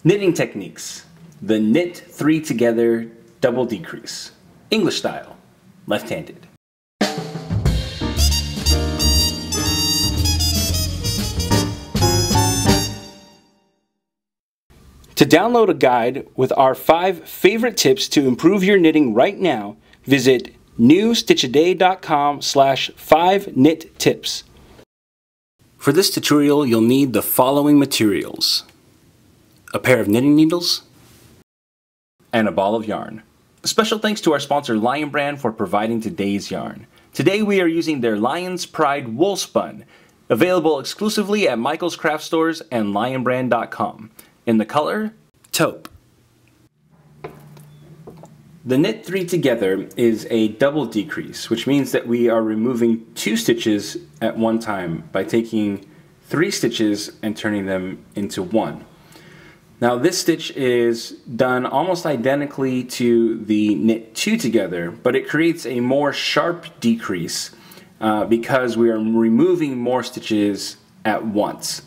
Knitting techniques. The knit 3 together double decrease. English style, left-handed. To download a guide with our 5 favorite tips to improve your knitting right now, visit newstitchaday.com/5knittips. For this tutorial, you'll need the following materials: a pair of knitting needles, and a ball of yarn. Special thanks to our sponsor Lion Brand for providing today's yarn. Today we are using their Lion's Pride Woolspun, available exclusively at Michael's Craft Stores and lionbrand.com, in the color Taupe. The knit 3 together is a double decrease, which means that we are removing 2 stitches at one time by taking 3 stitches and turning them into 1. Now this stitch is done almost identically to the knit 2 together, but it creates a more sharp decrease because we are removing more stitches at once.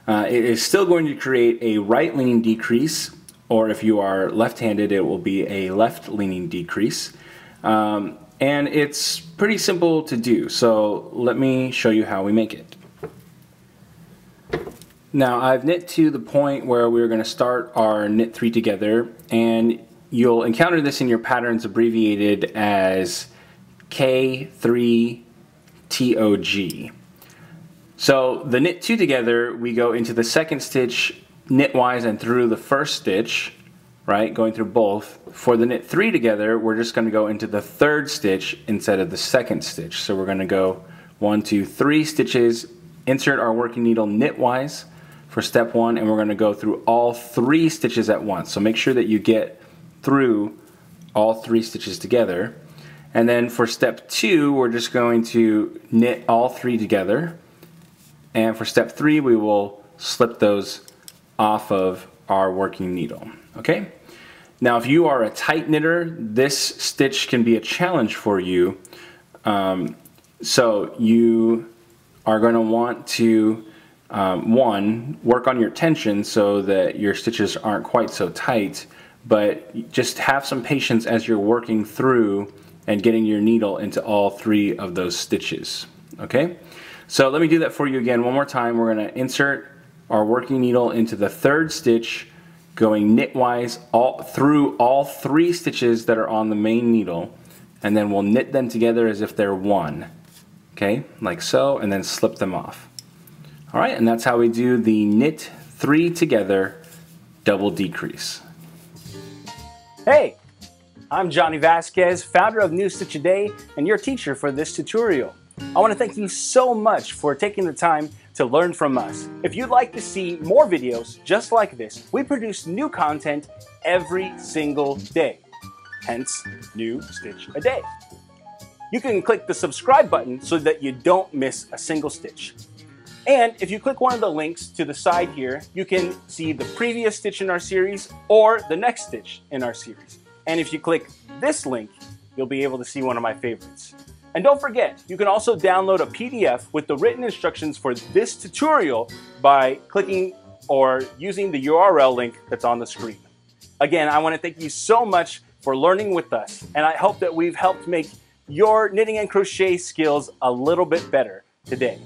It is still going to create a right-leaning decrease, or if you are left-handed, it will be a left-leaning decrease. And it's pretty simple to do, so let me show you how we make it. Now I've knit to the point where we're going to start our knit 3 together, and you'll encounter this in your patterns abbreviated as K3tog. So the knit 2 together, we go into the second stitch knitwise and through the first stitch, right, going through both. For the knit 3 together, we're just going to go into the third stitch instead of the second stitch. So we're going to go 1, 2, 3 stitches, insert our working needle knitwise for step 1, and we're going to go through all 3 stitches at once. So make sure that you get through all 3 stitches together. And then for step 2, we're just going to knit all 3 together. And for step 3, we will slip those off of our working needle. Okay? Now if you are a tight knitter, this stitch can be a challenge for you. So you are going to want to one, work on your tension so that your stitches aren't quite so tight, but just have some patience as you're working through and getting your needle into all 3 of those stitches. Okay? So let me do that for you again one more time. We're going to insert our working needle into the third stitch, going knitwise through all 3 stitches that are on the main needle, and then we'll knit them together as if they're one. Okay? Like so, and then slip them off. Alright, and that's how we do the knit 3 together double decrease. Hey! I'm Johnny Vasquez, founder of New Stitch a Day and your teacher for this tutorial. I want to thank you so much for taking the time to learn from us. If you'd like to see more videos just like this, we produce new content every single day. Hence, New Stitch a Day. You can click the subscribe button so that you don't miss a single stitch. And if you click one of the links to the side here, you can see the previous stitch in our series or the next stitch in our series. And if you click this link, you'll be able to see one of my favorites. And don't forget, you can also download a PDF with the written instructions for this tutorial by clicking or using the URL link that's on the screen. Again, I want to thank you so much for learning with us, and I hope that we've helped make your knitting and crochet skills a little bit better today.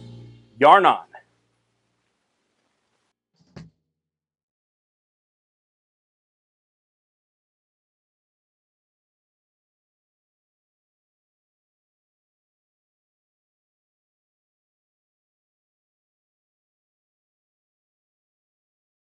Yarn on!